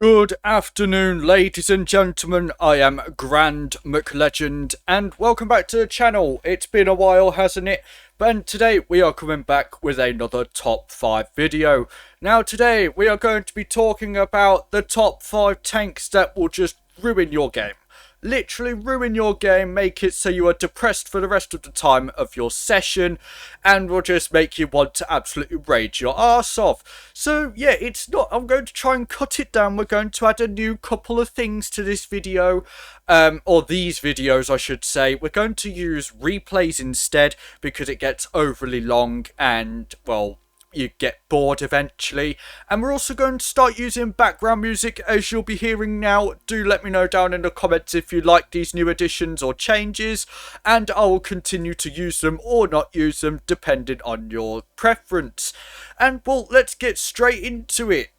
Good afternoon, ladies and gentlemen. I am GrandMcLegend, and welcome back to the channel. It's been a while, hasn't it? But today we are coming back with another top 5 video. Now today we are going to be talking about the top 5 tanks that will just ruin your game. Literally ruin your game, make it so you are depressed for the rest of the time of your session, and will just make you want to absolutely rage your arse off. So yeah, I'm going to try and cut it down. We're going to add a new couple of things to this video, or these videos I should say. We're going to use replays instead, because it gets overly long and, well, you get bored eventually. And we're also going to start using background music, as you'll be hearing now. Do let me know down in the comments if you like these new additions or changes, and I will continue to use them or not use them depending on your preference. And well, let's get straight into it.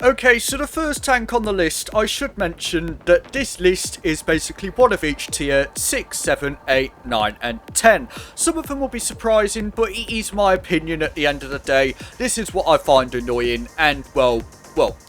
Okay, so the first tank on the list, I should mention that this list is basically one of each tier 6, 7, 8, 9 and 10. Some of them will be surprising, but it is my opinion at the end of the day. This is what I find annoying, and well,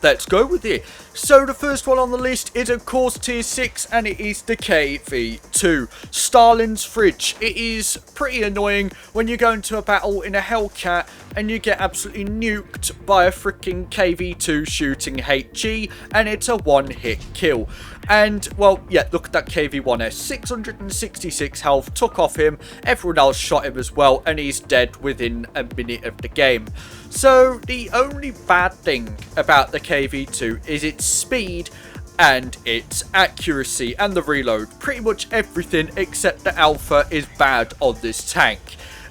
let's go with it. So the first one on the list is of course tier 6, and it is the KV2, Stalin's Fridge. It is pretty annoying when you go into a battle in a Hellcat and you get absolutely nuked by a freaking KV2 shooting HE, and it's a one-hit kill. And, well, yeah, look at that KV1S. 666 health, took off him, everyone else shot him as well, and he's dead within a minute of the game. So, the only bad thing about the KV2 is its speed and its accuracy and the reload. Pretty much everything except the alpha is bad on this tank.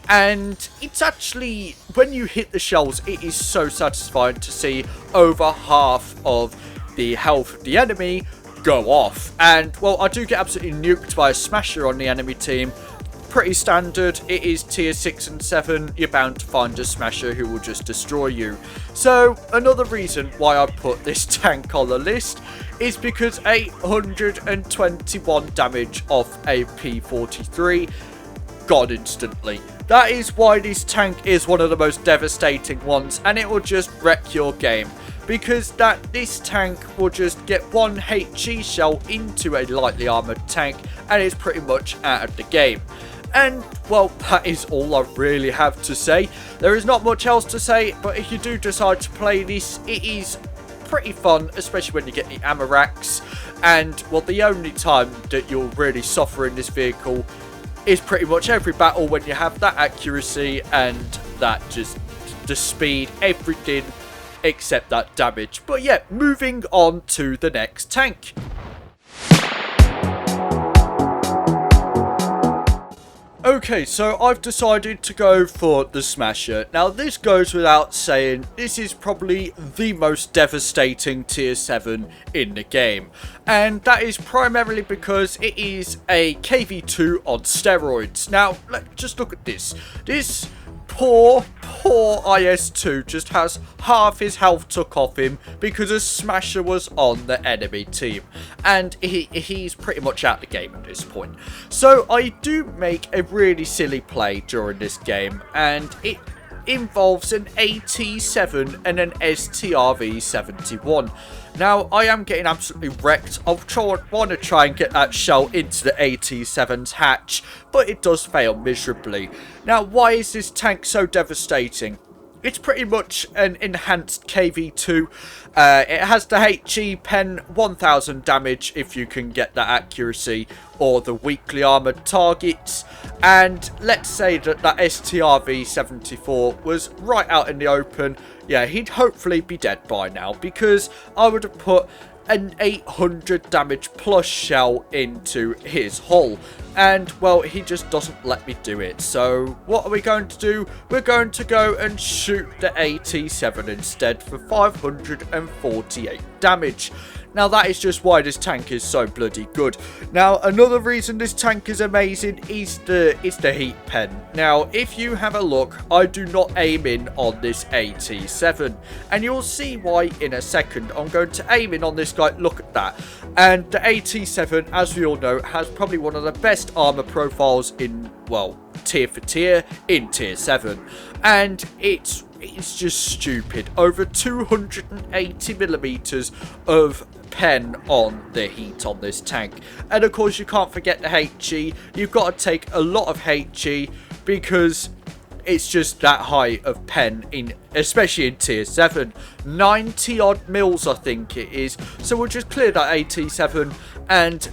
And it's actually, when you hit the shells, it is so satisfying to see over half of the health of the enemy go off. And, well, I do get absolutely nuked by a smasher on the enemy team. Pretty standard. It is tier 6 and 7. You're bound to find a smasher who will just destroy you. So, another reason why I put this tank on the list is because 821 damage off a P43 gone instantly. That is why this tank is one of the most devastating ones, and it will just wreck your game, because this tank will just get one HE shell into a lightly armoured tank and it's pretty much out of the game. And, well, that is all I really have to say. There is not much else to say, but if you do decide to play this, it is pretty fun, especially when you get the ammo racks. And, well, the only time that you'll really suffer in this vehicle is pretty much every battle when you have that accuracy and that just the speed, everything except that damage. But yeah, moving on to the next tank. Okay, so I've decided to go for the Smasher. Now, this goes without saying, this is probably the most devastating tier 7 in the game. And that is primarily because it is a KV2 on steroids. Now, just look at this. This poor IS-2 just has half his health took off him because a smasher was on the enemy team, and he's pretty much out the game at this point. So I do make a really silly play during this game, and it involves an AT7 and an STRV71. Now, I am getting absolutely wrecked. I want to try and get that shell into the AT7's hatch, but it does fail miserably. Now, why is this tank so devastating? It's pretty much an enhanced KV2. It has the HE pen, 1000 damage if you can get that accuracy, or the weakly armoured targets. And let's say that that STRV-74 was right out in the open. Yeah, he'd hopefully be dead by now, because I would have put an 800 damage plus shell into his hull, and well, he just doesn't let me do it. So what are we going to do? We're going to go and shoot the AT7 instead for 548 damage. Now, that is just why this tank is so bloody good. Now, another reason this tank is amazing is the heat pen. Now, if you have a look, I do not aim in on this AT7, and you'll see why in a second. I'm going to aim in on this guy. Look at that. And the AT7, as we all know, has probably one of the best armor profiles in, well, tier for tier in tier 7, and it's it's just stupid. Over 280 millimeters of pen on the heat on this tank. And of course you can't forget the HE. You've got to take a lot of HE because it's just that high of pen, especially in tier 7. 90 odd mils I think it is. So we'll just clear that AT7 and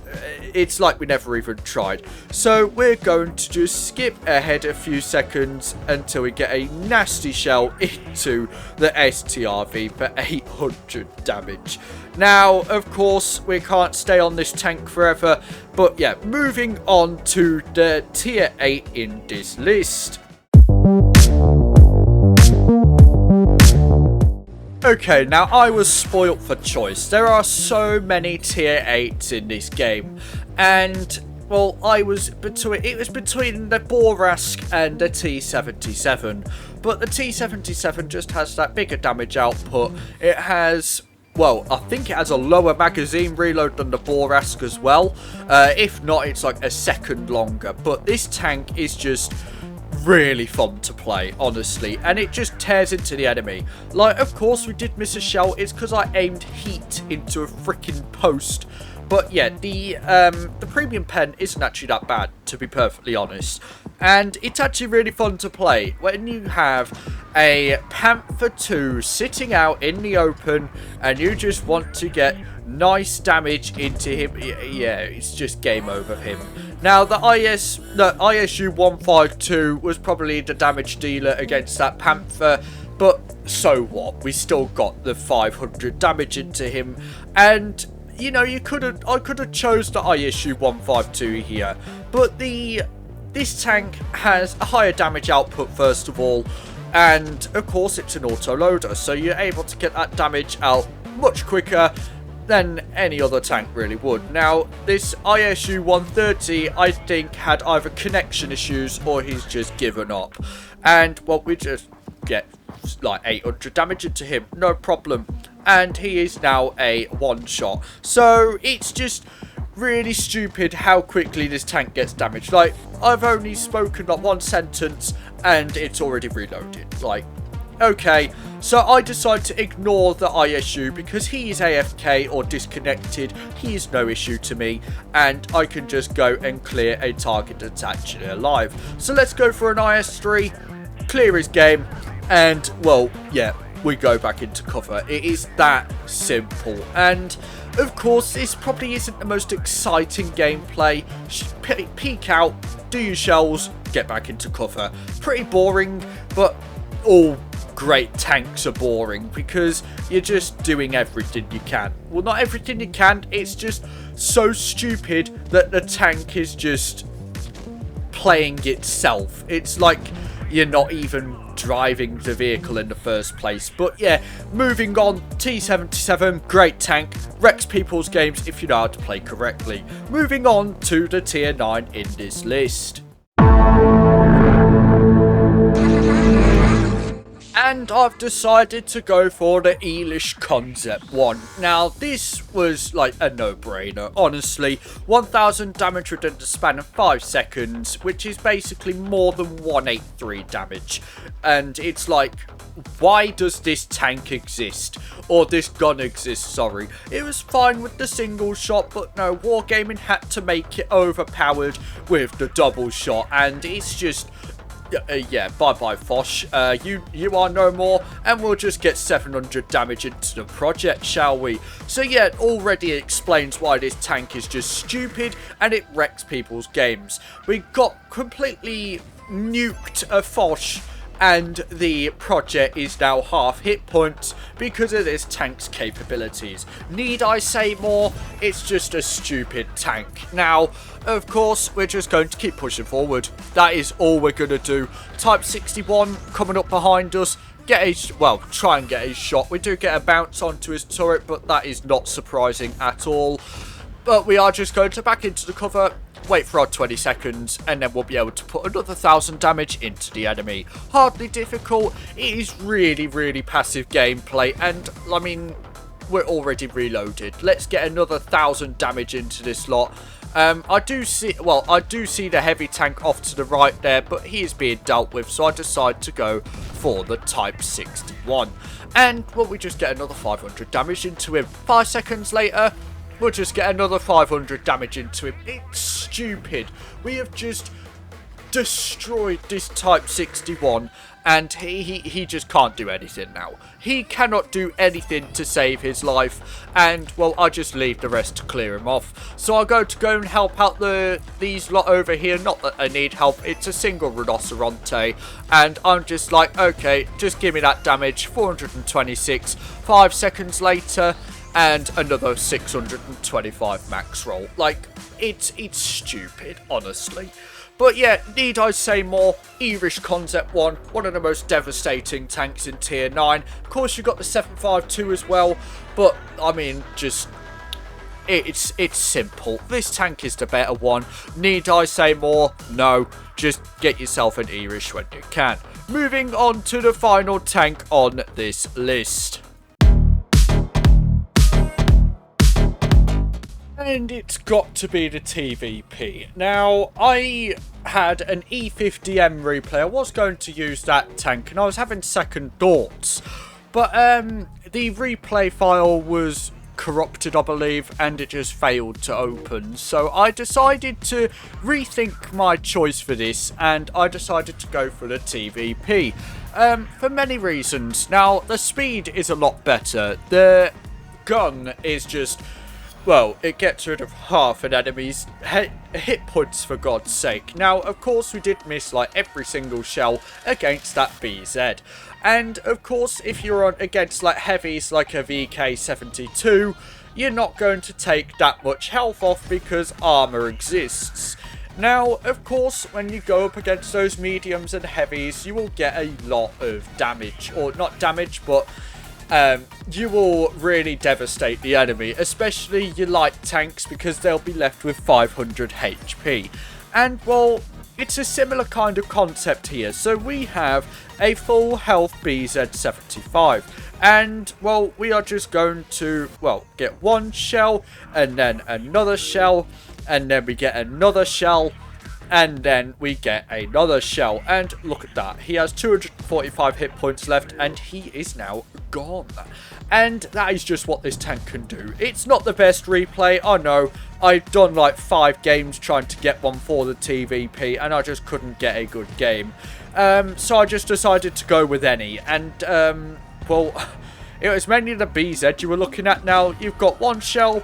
it's like we never even tried. So we're going to just skip ahead a few seconds until we get a nasty shell into the STRV for 800 damage. Now, of course, we can't stay on this tank forever. But yeah, moving on to the tier 8 in this list. Okay, now I was spoilt for choice. There are so many tier 8s in this game. And, well, it was between the Borask and the T77. But the T77 just has that bigger damage output. It has, well, I think it has a lower magazine reload than the Borask as well. If not, it's like a second longer. But this tank is just really fun to play, honestly, and it just tears into the enemy. Like, of course we did miss a shell. It's because I aimed heat into a freaking post. But yeah, the premium pen isn't actually that bad, to be perfectly honest, and it's actually really fun to play when you have a Panther 2 sitting out in the open and you just want to get nice damage into him. Yeah, it's just game over him. Now, the ISU 152 was probably the damage dealer against that Panther, but so what? We still got the 500 damage into him, and you know, I could have chose the ISU 152 here, but this tank has a higher damage output first of all, and of course it's an auto loader, so you're able to get that damage out much quicker than any other tank really would. Now, this ISU 130, I think, had either connection issues or he's just given up. And, well, we just get like 800 damage into him, no problem. And he is now a one-shot. So, it's just really stupid how quickly this tank gets damaged. Like, I've only spoken like one sentence and it's already reloaded. Like, okay, so I decide to ignore the ISU because he is AFK or disconnected. He is no issue to me, and I can just go and clear a target that's actually alive. So let's go for an IS3, clear his game, and, well, yeah, we go back into cover. It is that simple. And, of course, this probably isn't the most exciting gameplay. Peek out, do your shells, get back into cover. Pretty boring, but all great tanks are boring because you're just doing everything you can. Well, not everything you can, it's just so stupid that the tank is just playing itself. It's like you're not even driving the vehicle in the first place. But yeah, moving on, T77, great tank, wrecks people's games if you know how to play correctly. Moving on to the tier 9 in this list. And I've decided to go for the Elish Concept 1. Now, this was like a no-brainer, honestly. 1000 damage within the span of 5 seconds, which is basically more than 183 damage. And it's like, why does this tank exist? Or this gun exist, sorry. It was fine with the single shot, but no, Wargaming had to make it overpowered with the double shot. And it's just... yeah, bye-bye, Fosh. You are no more, and we'll just get 700 damage into the project, shall we? So yeah, it already explains why this tank is just stupid, and it wrecks people's games. We got completely nuked a Fosh, and the project is now half hit points because of this tank's capabilities. Need I say more? It's just a stupid tank. Now, of course, we're just going to keep pushing forward. That is all we're going to do. Type 61 coming up behind us. Try and get a shot. We do get a bounce onto his turret, but that is not surprising at all. But we are just going to back into the cover, wait for our 20 seconds, and then we'll be able to put another 1000 damage into the enemy. Hardly difficult. It is really, really passive gameplay, and, I mean, we're already reloaded. Let's get another 1000 damage into this lot, I do see the heavy tank off to the right there, but he is being dealt with, so I decide to go for the Type 61. And, well, we just get another 500 damage into him. 5 seconds later, we'll just get another 500 damage into him. It's stupid. We have just destroyed this Type 61, and he just can't do anything now. He cannot do anything to save his life, and, well, I just leave the rest to clear him off. So I go and help out these lot over here. Not that I need help, it's a single rhinoceronte, and I'm just like, okay, just give me that damage. 426. 5 seconds later, and another 625 max roll. Like, it's stupid, honestly. But yeah, need I say more? Irish Concept 1, one of the most devastating tanks in Tier 9. Of course, you've got the 752 as well, but, I mean, just, it's simple. This tank is the better one. Need I say more? No. Just get yourself an Irish when you can. Moving on to the final tank on this list. And it's got to be the TVP. Now, I had an E50M replay. I was going to use that tank, and I was having second thoughts. But the replay file was corrupted, I believe, and it just failed to open. So I decided to rethink my choice for this, and I decided to go for the TVP. For many reasons. Now, the speed is a lot better. The gun is just... well, it gets rid of half an enemy's hit points, for God's sake. Now, of course, we did miss, like, every single shell against that BZ. And, of course, if you're on against, like, heavies like a VK72, you're not going to take that much health off because armor exists. Now, of course, when you go up against those mediums and heavies, you will get a lot of damage. Or, not damage, but... you will really devastate the enemy, especially your light tanks, because they'll be left with 500 HP. And, well, it's a similar kind of concept here. So we have a full health BZ75. And, well, we are just going to, well, get one shell, and then another shell, and then we get another shell, and then we get another shell. And look at that. He has 245 hit points left, and he is now gone. And that is just what this tank can do. It's not the best replay, I know. I've done like 5 games trying to get one for the TVP, and I just couldn't get a good game. So I just decided to go with any. And, well, it was mainly the BZ you were looking at now. You've got one shell,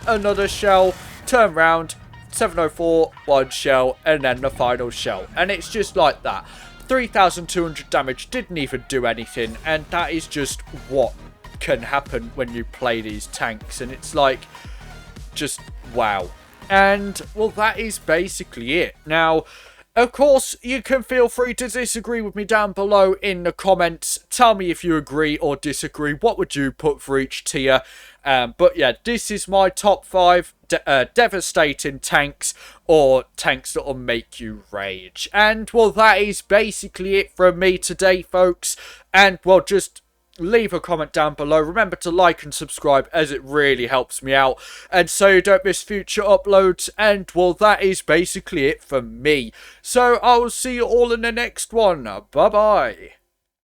another shell, turn round, 704, one shell, and then the final shell. And it's just like that. 3,200 damage, didn't even do anything, and that is just what can happen when you play these tanks. And it's like, just wow. And, well, that is basically it. Now, of course, you can feel free to disagree with me down below in the comments. Tell me if you agree or disagree. What would you put for each tier? But yeah, this is my top 5 devastating tanks, or tanks that will make you rage. And, well, that is basically it from me today, folks. And, well, just leave a comment down below. Remember to like and subscribe, as it really helps me out, and so you don't miss future uploads. And, well, that is basically it for me. So I'll see you all in the next one. Bye bye.